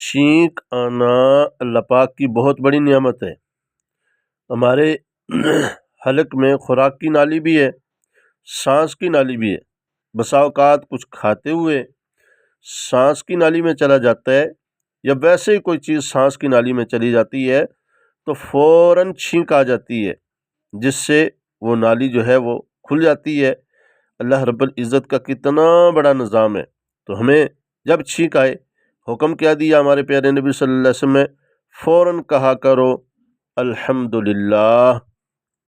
छींक आना अल्लाह पाक की बहुत बड़ी नियामत है। हमारे हलक में खुराक की नाली भी है, सांस की नाली भी है। बसा औकात कुछ खाते हुए सांस की नाली में चला जाता है या वैसे ही कोई चीज़ सांस की नाली में चली जाती है तो फ़ौरन छींक आ जाती है, जिससे वो नाली जो है वो खुल जाती है। अल्लाह रब्बुल इज़्ज़त का कितना बड़ा निज़ाम है। तो हमें जब छींक आए, हुक्म क्या दिया हमारे प्यारे नबी सल्लल्लाहु अलैहि वसल्लम ने, फ़ौरन कहा करो अल्हम्दुलिल्लाह।